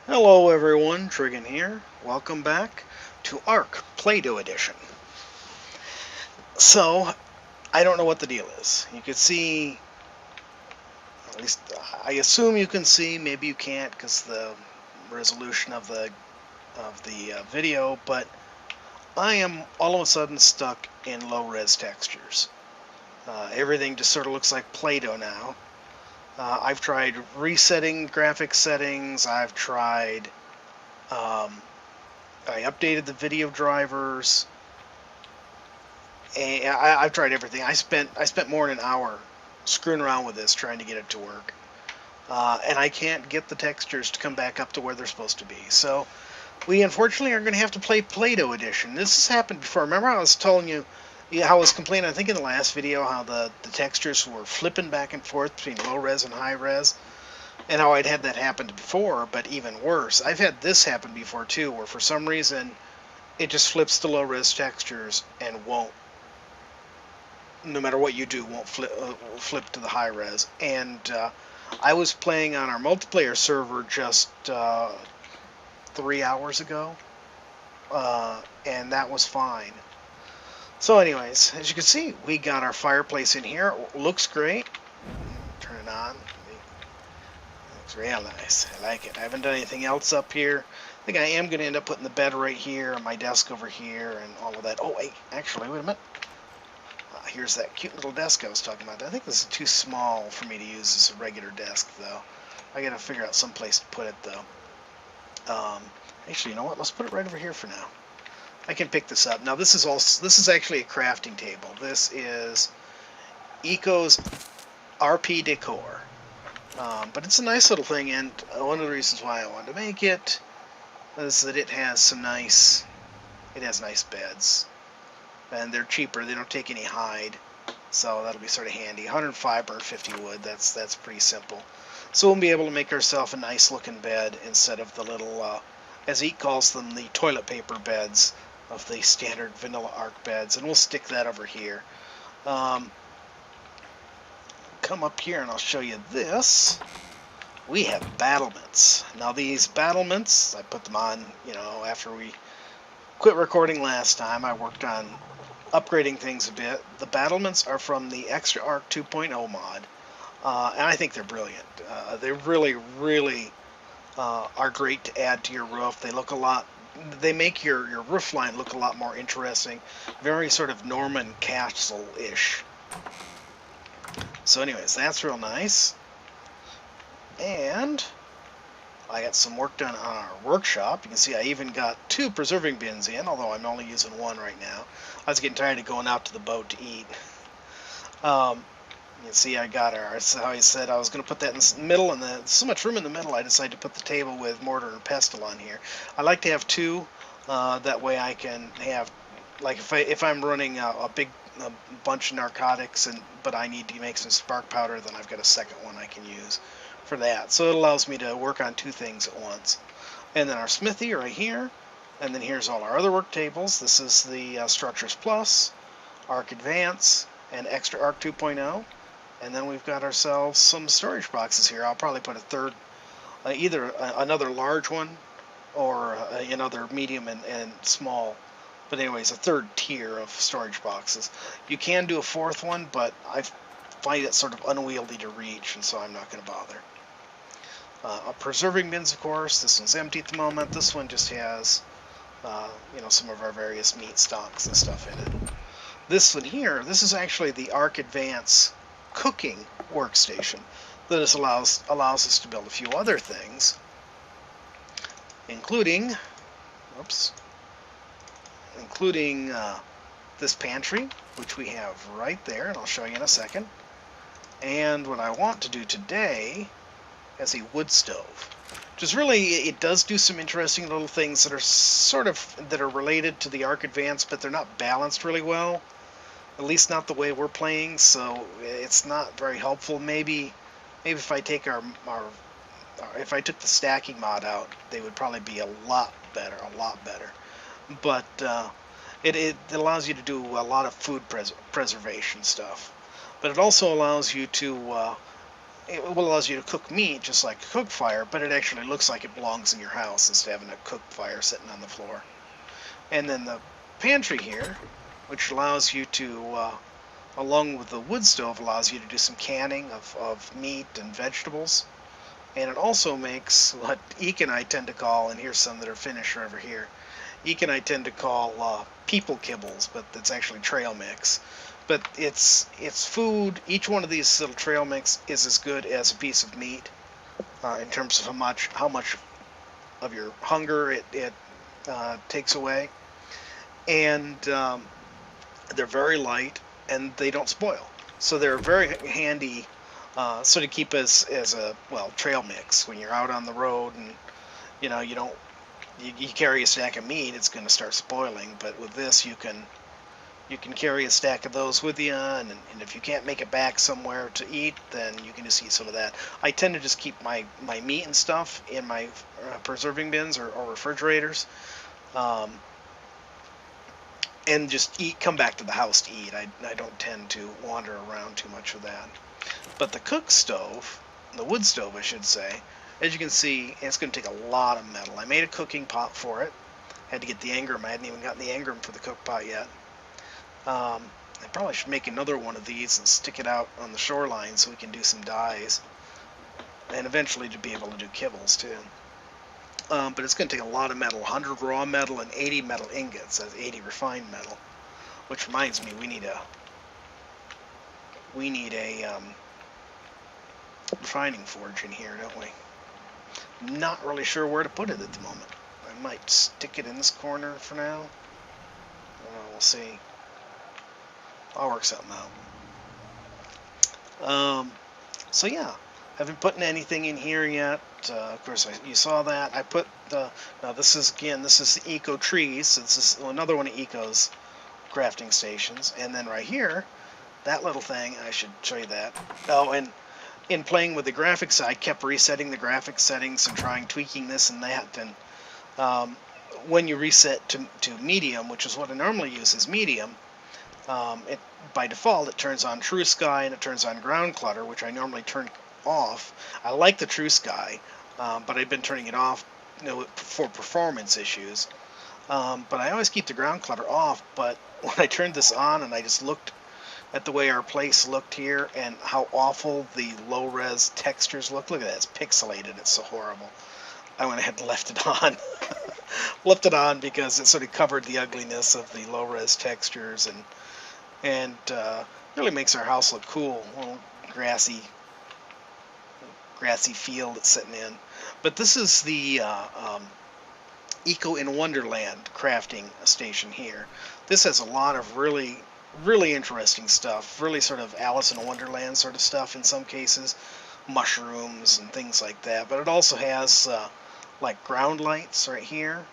Hello everyone, Trigon here. Welcome back to ARK Play-Doh Edition. So, I don't know what the deal is. You can see, at least I assume you can see, maybe you can't because the resolution of the video, but I am all of a sudden stuck in low-res textures. Everything just sort of looks like Play-Doh now. I've tried resetting graphics settings, I've tried I updated the video drivers, and I've tried everything. I spent more than an hour screwing around with this trying to get it to work, and I can't get the textures to come back up to where they're supposed to be. So we unfortunately are going to have to play Play-Doh Edition. This has happened before. Remember I was telling you, how I was complaining, I think in the last video, how the textures were flipping back and forth between low res and high res, and how I'd had that happen before, but even worse. I've had this happen before too, where for some reason it just flips to low res textures and won't, no matter what you do, won't flip to the high res. And I was playing on our multiplayer server just 3 hours ago, and that was fine. So anyways, as you can see, we got our fireplace in here. Looks great. Turn it on. Looks real nice. I like it. I haven't done anything else up here. I think I am going to end up putting the bed right here and my desk over here and all of that. Oh, wait, actually, wait a minute. Here's that cute little desk I was talking about. I think this is too small for me to use as a regular desk, though. I got to figure out some place to put it, though. Actually, you know what? Let's put it right over here for now. I can pick this up. Now, this is actually a crafting table. This is Eco's RP Decor. But it's a nice little thing, and one of the reasons why I wanted to make it is that it has nice beds. And they're cheaper. They don't take any hide, so that'll be sort of handy. 105 or 50 wood. That's pretty simple. So we'll be able to make ourselves a nice looking bed instead of the little, as Eek calls them, the toilet paper beds of the standard vanilla ARK beds. And we'll stick that over here. Come up here and I'll show you this. We have battlements. Now these battlements, I put them on, after we quit recording last time. I worked on upgrading things a bit. The battlements are from the Extra ARK 2.0 mod, and I think they're brilliant. They really, really are great to add to your roof. They look a lot. They make your roof line look a lot more interesting. Very sort of Norman castle-ish. So, anyways, that's real nice. And I got some work done on our workshop. You can see I even got 2 preserving bins in, although I'm only using 1 right now. I was getting tired of going out to the boat to eat. You can see I got how I said I was going to put that in the middle, and there's so much room in the middle I decided to put the table with mortar and pestle on here. I like to have 2, that way I can have, like if I'm running a bunch of narcotics, but I need to make some spark powder, then I've got a second one I can use for that. So it allows me to work on 2 things at once. And then our smithy right here, and then here's all our other work tables. This is the Structures Plus, ARK Advance, and Extra ARK 2.0. And then we've got ourselves some storage boxes here. I'll probably put a third, either another large one or another medium and small. But anyways, a third tier of storage boxes. You can do a 4th one, but I find it sort of unwieldy to reach, and so I'm not going to bother. Preserving bins, of course. This one's empty at the moment. This one just has, some of our various meat stocks and stuff in it. This one here, this is actually the ARK Advance cooking workstation that allows us to build a few other things, including this pantry, which we have right there, and I'll show you in a second. And what I want to do today is a wood stove, which is really, it does do some interesting little things that are related to the ARK Advance, but they're not balanced really well. At least not the way we're playing, so it's not very helpful. Maybe if I take if I took the stacking mod out, they would probably be a lot better. But it allows you to do a lot of food preservation stuff. But it also allows you to it allows you to cook meat just like a cook fire, but it actually looks like it belongs in your house instead of having a cook fire sitting on the floor. And then the pantry here, which allows you to, along with the wood stove, allows you to do some canning of meat and vegetables. And it also makes what Eek and I tend to call, and here's some that are finished over here, Eek and I tend to call people kibbles, but it's actually trail mix. But it's food. Each one of these little trail mix is as good as a piece of meat in terms of how much of your hunger it takes away. And they're very light and they don't spoil. So they're very handy sort of keep as a, well, trail mix when you're out on the road and you don't you carry a stack of meat, it's going to start spoiling. But with this, you can carry a stack of those with you, and if you can't make it back somewhere to eat, then you can just eat some of that. I tend to just keep my meat and stuff in my preserving bins or refrigerators, um, and just come back to the house to eat. I don't tend to wander around too much with that. But the cook stove, the wood stove I should say, as you can see, it's going to take a lot of metal. I made a cooking pot for it. Had to get the Engram. I hadn't even gotten the Engram for the cook pot yet. I probably should make another one of these and stick it out on the shoreline so we can do some dyes. And eventually to be able to do kibbles too. But it's going to take a lot of metal, 100 raw metal and 80 metal ingots. That's 80 refined metal. Which reminds me, we need a refining forge in here, don't we? Not really sure where to put it at the moment. I might stick it in this corner for now. We'll see. I'll work something out. So yeah, haven't put anything in here yet. Of course, you saw that. I put now this is the Eco Trees. So this is another one of Eco's crafting stations. And then right here, that little thing, I should show you that. Oh, and in playing with the graphics, I kept resetting the graphics settings and tweaking this and that. And when you reset to medium, which is what I normally use as medium, by default it turns on True Sky and it turns on Ground Clutter, which I normally turn off. I like the True Sky, but I've been turning it off for performance issues. But I always keep the Ground Clutter off. But when I turned this on and I just looked at the way our place looked here and how awful the low-res textures look at that, it's pixelated, it's so horrible. I went ahead and left it on. Left it on because it sort of covered the ugliness of the low-res textures and really makes our house look cool. A little grassy field it's sitting in. But this is the Eco in Wonderland crafting station here. This has a lot of really interesting stuff, really sort of Alice in Wonderland sort of stuff in some cases, mushrooms and things like that. But it also has like ground lights right here,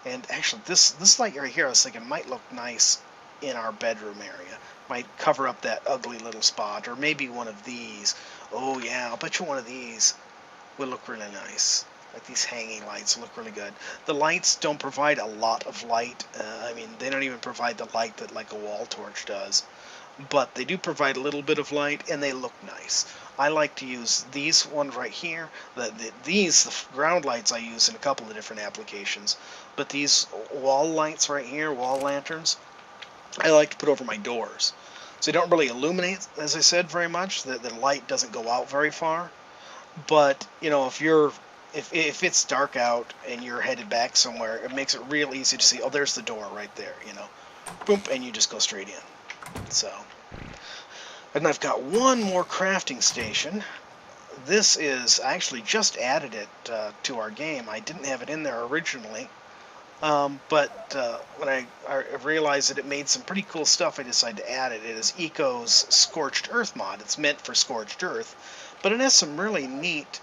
and actually this light right here I was thinking might look nice in our bedroom area, might cover up that ugly little spot, or maybe one of these. Oh yeah, I'll bet you one of these would look really nice. Like these hanging lights look really good. The lights don't provide a lot of light. I mean, they don't even provide the light that like a wall torch does. But they do provide a little bit of light, and they look nice. I like to use these ones right here. The ground lights I use in a couple of different applications. But these wall lights right here, wall lanterns, I like to put over my doors. So they don't really illuminate, as I said, very much. The light doesn't go out very far. But, if it's dark out and you're headed back somewhere, it makes it real easy to see, oh, there's the door right there, Boom, and you just go straight in. So, and I've got one more crafting station. This is, I actually just added it to our game. I didn't have it in there originally. But when I realized that it made some pretty cool stuff, I decided to add it. It is Eco's Scorched Earth mod. It's meant for Scorched Earth, but it has some really neat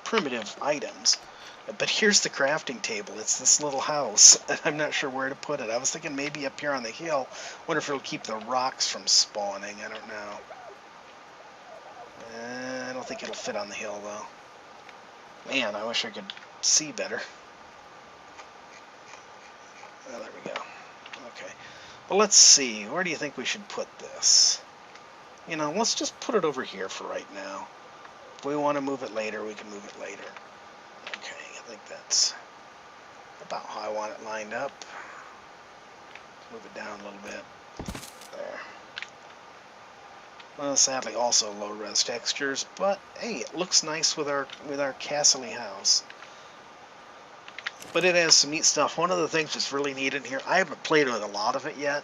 primitive items. But here's the crafting table. It's this little house, and I'm not sure where to put it. I was thinking maybe up here on the hill. Wonder if it'll keep the rocks from spawning. I don't know. I don't think it'll fit on the hill, though. Man, I wish I could see better. Oh, there we go. Okay. Well, let's see. Where do you think we should put this? Let's just put it over here for right now. If we want to move it later, we can move it later. Okay, I think that's about how I want it lined up. Move it down a little bit. There. Well, sadly, also low-res textures, but hey, it looks nice with our castle-y house. But it has some neat stuff. One of the things that's really neat in here, I haven't played with a lot of it yet.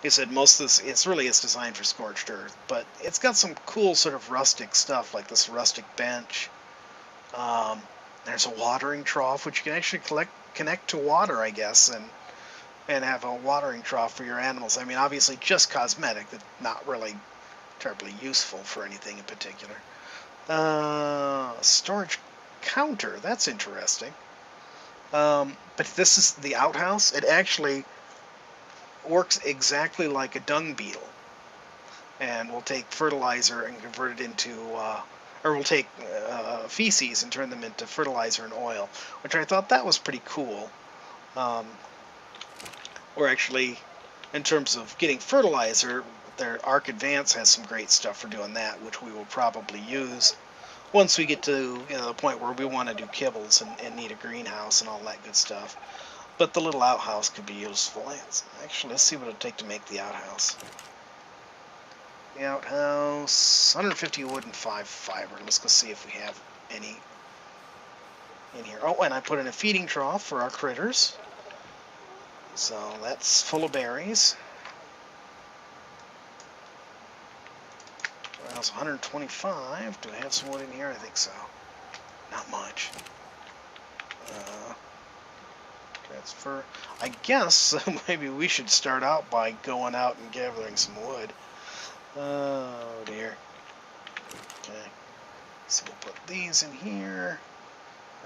Like I said, most of this, it's designed for scorched earth, but it's got some cool sort of rustic stuff, like this rustic bench. There's a watering trough, which you can actually connect to water, I guess, and have a watering trough for your animals. I mean, obviously just cosmetic, that's not really terribly useful for anything in particular. Storage counter, that's interesting. But this is the outhouse. It actually works exactly like a dung beetle. And we'll take fertilizer and convert it into, or we'll take feces and turn them into fertilizer and oil, which I thought that was pretty cool. Or actually, in terms of getting fertilizer, their ARK Advance has some great stuff for doing that, which we will probably use once we get to the point where we want to do kibbles and need a greenhouse and all that good stuff. But the little outhouse could be useful. Actually, let's see what it would take to make the outhouse. The outhouse, 150 wood and 5 fiber. Let's go see if we have any in here. Oh, and I put in a feeding trough for our critters. So that's full of berries. Well, it's 125. Do I have some wood in here? I think so. Not much. Transfer. I guess maybe we should start out by going out and gathering some wood. Oh dear. Okay. So we'll put these in here,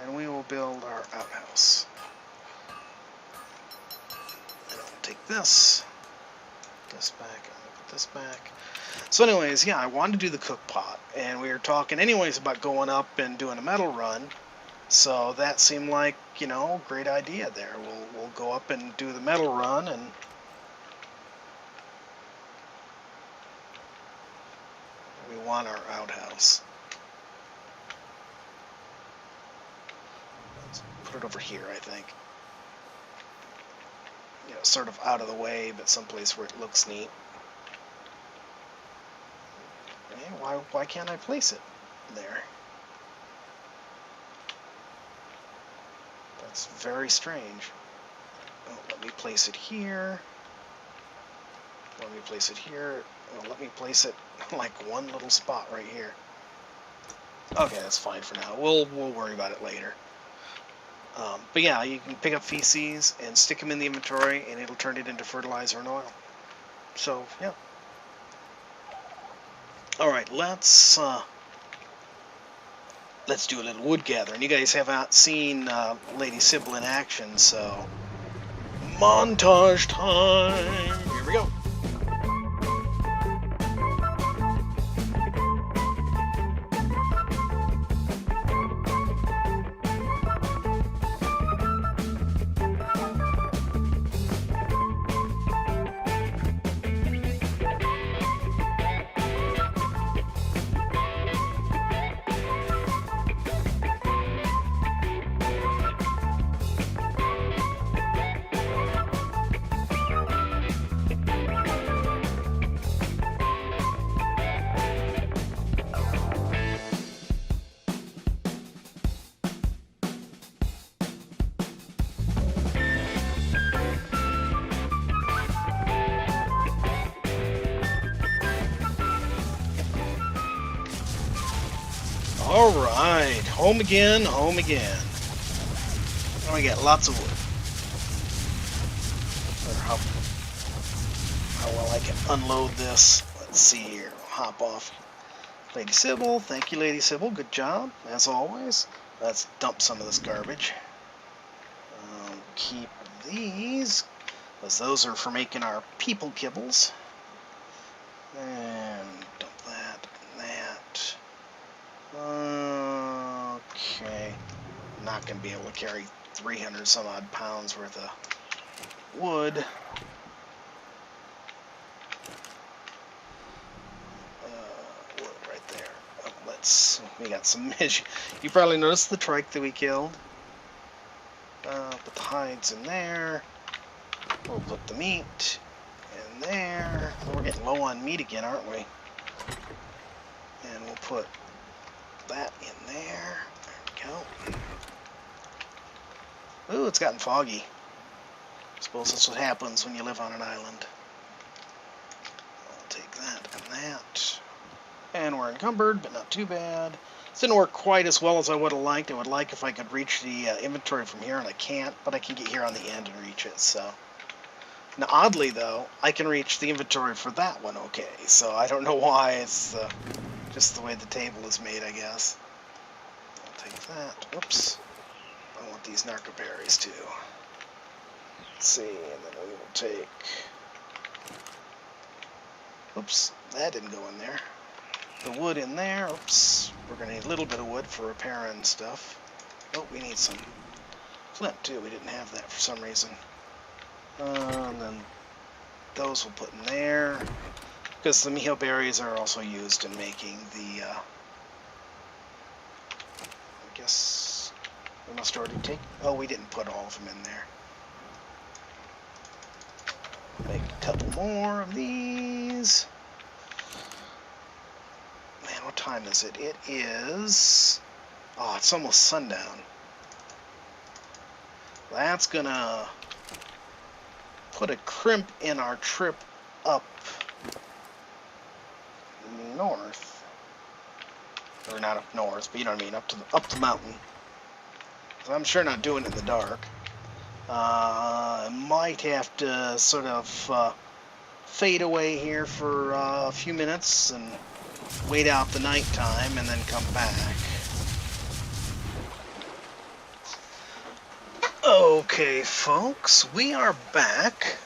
and we will build our outhouse. And I'll take this back, I'll put this back. So anyways, yeah, I wanted to do the cook pot, and we were talking anyways about going up and doing a metal run. So that seemed like, great idea there. We'll go up and do the metal run, and we want our outhouse. Let's put it over here, I think. Sort of out of the way, but someplace where it looks neat. Okay, why can't I place it there? That's very strange. Oh, let me place it here. Let me place it here. Oh, let me place it like one little spot right here. Okay, that's fine for now. We'll worry about it later. But yeah, you can pick up feces and stick them in the inventory, and it'll turn it into fertilizer and oil. So yeah. All right, let's do a little wood gathering. You guys haven't seen Lady Sybil in action, so montage time. Here we go. Alright, home again, home again. Oh, we got lots of wood. Or how well I can unload this. Let's see here. I'll hop off. Lady Sybil, thank you, Lady Sybil. Good job, as always. Let's dump some of this garbage. Keep these, because those are for making our people kibbles. And dump that and that. Okay. I'm not going to be able to carry 300 some odd pounds worth of wood. Wood right there. meats. We got some. You probably noticed the trike that we killed. Put the hides in there. We'll put the meat in there. We're getting low on meat again, aren't we? And we'll put that in there. There we go. Ooh, it's gotten foggy. I suppose that's what happens when you live on an island. I'll take that and that. And we're encumbered, but not too bad. This didn't work quite as well as I would have liked. I would like if I could reach the inventory from here, and I can't, but I can get here on the end and reach it, so. Now, oddly, though, I can reach the inventory for that one okay, so I don't know why. It's just the way the table is made, I guess. I'll take that. Whoops. I want these narco berries, too. Let's see, and then we will take... Oops, that didn't go in there. The wood in there. Oops. We're going to need a little bit of wood for repairing stuff. Oh, we need some flint, too. We didn't have that for some reason. And then those we'll put in there. Because the miho berries are also used in making the... I guess we must already take... Oh, we didn't put all of them in there. Make a couple more of these. Man, what time is it? It is... Oh, it's almost sundown. That's gonna put a crimp in our trip up north. Or not up north, but you know what I mean, up the mountain. So I'm sure not doing it in the dark. I might have to sort of fade away here for a few minutes and wait out the nighttime and then come back. Okay, folks, we are back.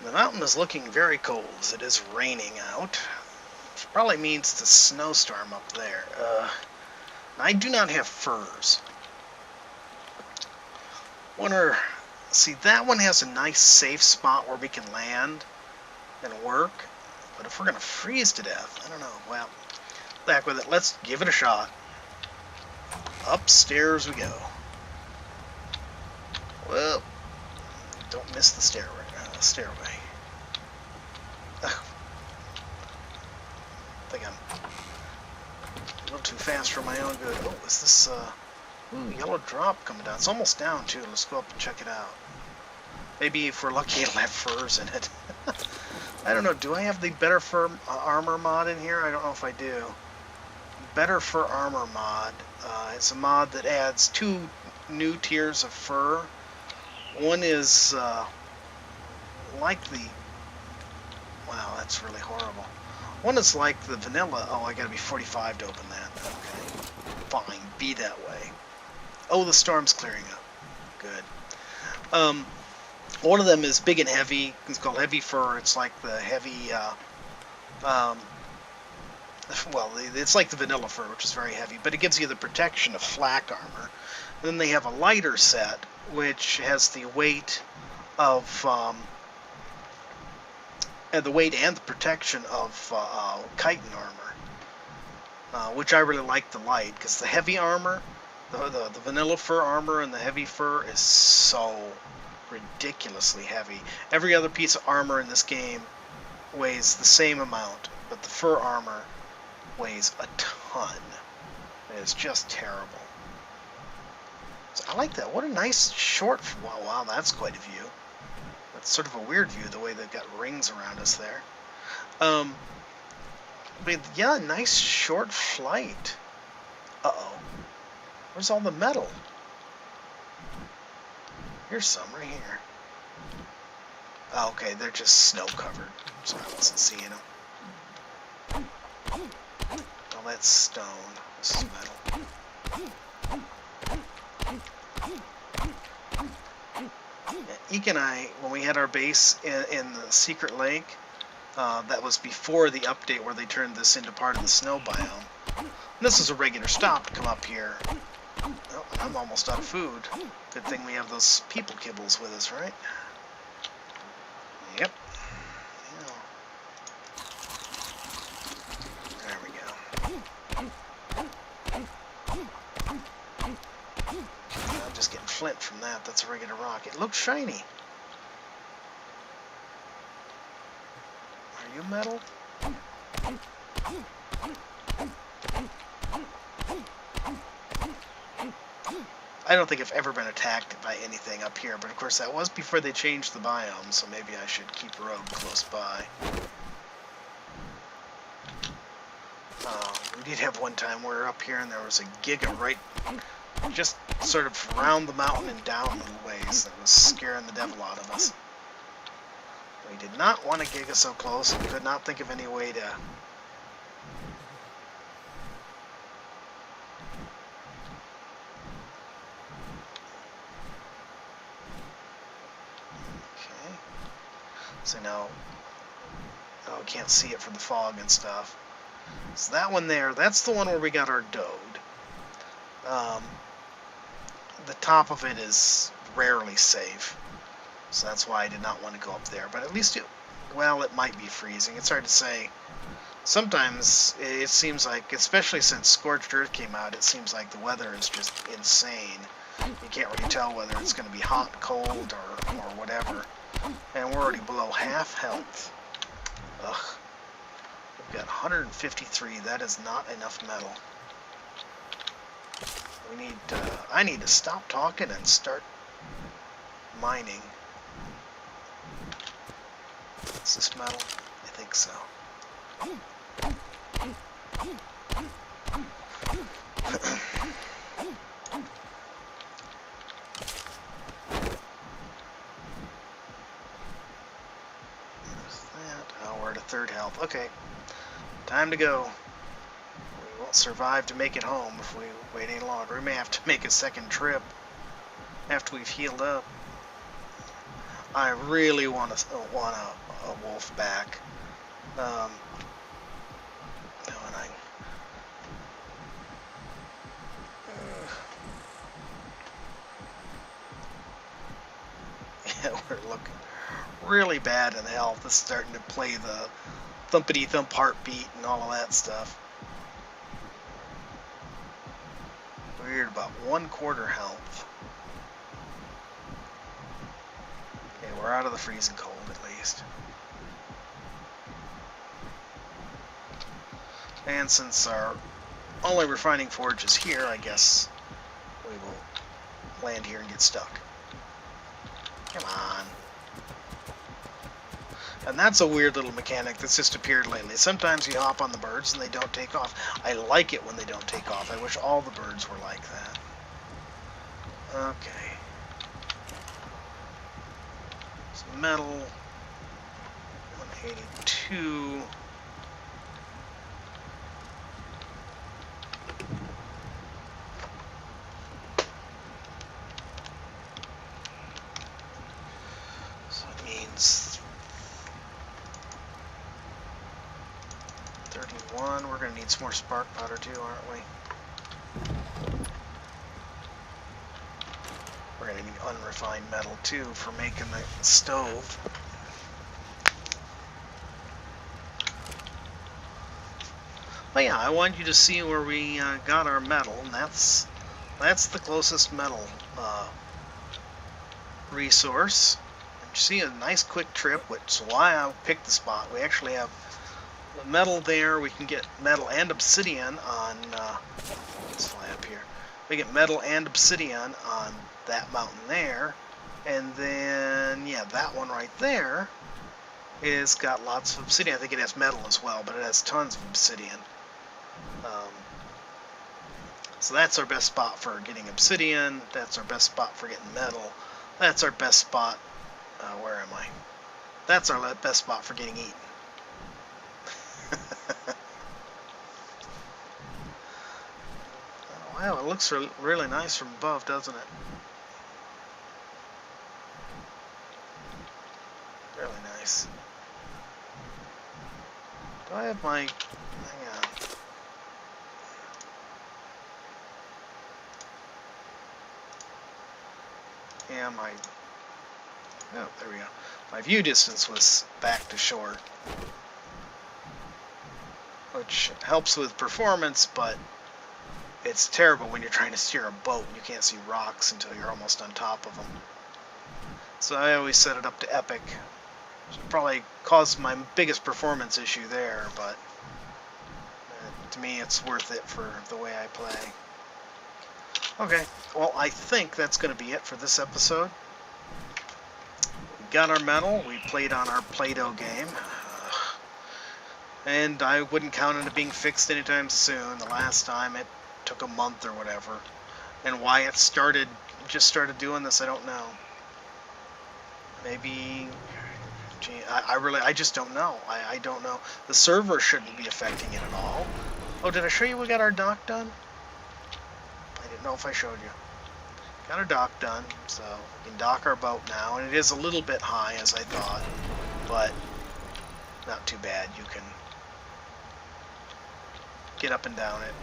The mountain is looking very cold as it is raining out, which probably means the snowstorm up there. I do not have furs. See, that one has a nice safe spot where we can land and work, but if we're going to freeze to death, I don't know. Well, back with it. Let's give it a shot. Upstairs we go. Well, don't miss the stairway. Ugh. I think I'm a little too fast for my own good. Oh, is this, ooh, yellow drop coming down. It's almost down, too. Let's go up and check it out. Maybe if we're lucky it'll have furs in it. I don't know. Do I have the better fur armor mod in here? I don't know if I do. Better fur armor mod. It's a mod that adds 2 new tiers of fur. One is like the... Wow, that's really horrible. One is like the vanilla... Oh, I gotta be 45 to open that. Okay. Fine, be that way. Oh, the storm's clearing up. Good. One of them is big and heavy. It's called heavy fur. It's like the heavy... well, it's like the vanilla fur, which is very heavy, but it gives you the protection of flak armor. And then they have a lighter set, which has the weight of and the protection of chitin armor, which I really like the light, because the heavy armor, the vanilla fur armor and the heavy fur is so ridiculously heavy. Every other piece of armor in this game weighs the same amount, but the fur armor weighs a ton. It is just terrible. So I like that. What a nice short... Wow, that's quite a view. That's sort of a weird view, the way they've got rings around us there. But yeah, nice short flight. Uh-oh. Where's all the metal? Here's some right here. Oh, okay, they're just snow-covered, so I wasn't seeing them. Oh, that's stone. This is metal. Eek and I, when we had our base in the secret lake, that was before the update where they turned this into part of the snow biome. And this is a regular stop to come up here. Oh, I'm almost out of food. Good thing we have those people kibbles with us, right? Yep. Yeah. There we go. flint from that. That's a regular rock. It looks shiny. Are you metal? I don't think I've ever been attacked by anything up here, but of course that was before they changed the biome, so maybe I should keep a road close by. We did have one time where we were up here and there was a giga right just sort of around the mountain and down a little ways that was scaring the devil out of us. We did not want a giga so close and could not think of any way to... Okay. So now... Oh, we can't see it from the fog and stuff. So that one there, that's the one where we got our dode. The top of it is rarely safe. So that's why I did not want to go up there. But at least, well, it might be freezing. It's hard to say. Sometimes it seems like, especially since Scorched Earth came out, it seems like the weather is just insane. You can't really tell whether it's going to be hot, cold, or whatever. And we're already below half health. Ugh. We've got 153. That is not enough metal. We need. I need to stop talking and start mining. Is this metal? I think so. Oh, we're at a third health. Okay. Time to go. We won't survive to make it home if we wait any longer. We may have to make a second trip after we've healed up. I really want a wolf back. No, and yeah, we're looking really bad in health. It's starting to play the thumpity thump heartbeat and all of that stuff. We're at about 1/4 health. Okay, we're out of the freezing cold at least. And since our only refining forge is here, I guess we will land here and get stuck. Come on. And that's a weird little mechanic that's just appeared lately. Sometimes you hop on the birds and they don't take off. I like it when they don't take off. I wish all the birds were like that. Okay. Some metal. 182. So it means 31. We're going to need some more spark powder too, aren't we? We're going to need unrefined metal too for making the stove. But yeah, I want you to see where we got our metal, and that's the closest metal resource. And you see a nice quick trip, which is why I picked the spot. We actually have the metal there. We can get metal and obsidian on let's fly up here. We get metal and obsidian on that mountain there, and then yeah, that one right there is got lots of obsidian. I think it has metal as well, but it has tons of obsidian. So that's our best spot for getting obsidian. That's our best spot for getting metal. That's our best spot. Where am I? That's our best spot for getting eaten. Wow, it looks really nice from above, doesn't it? Really nice. Do I have my... Hang on. Yeah, my... Oh, there we go. My view distance was back to shore. Which helps with performance, but It's terrible when you're trying to steer a boat and you can't see rocks until you're almost on top of them. So I always set it up to epic. Probably caused my biggest performance issue there, but to me it's worth it for the way I play. Okay, well, I think that's going to be it for this episode. We got our medal, we played on our Play-Doh game, and I wouldn't count on it being fixed anytime soon. The last time it took a month or whatever. And why it just started doing this, I don't know. Maybe, gee, I just don't know. I don't know. The server shouldn't be affecting it at all. Oh, did I show you we got our dock done? I didn't know if I showed you. Got our dock done, so we can dock our boat now. And it is a little bit high, as I thought, but not too bad. You can get up and down it.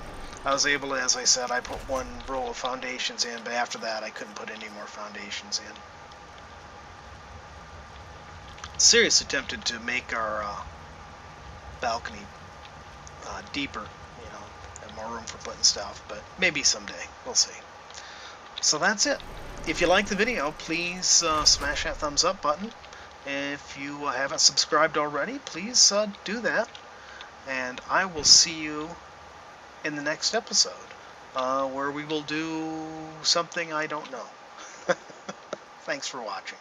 I was able to, as I said, I put one roll of foundations in, but after that I couldn't put any more foundations in. Seriously tempted to make our balcony deeper, you know, and more room for putting stuff, but maybe someday. We'll see. So that's it. If you like the video, please smash that thumbs up button. If you haven't subscribed already, please do that. And I will see you in the next episode, where we will do something I don't know. Thanks for watching.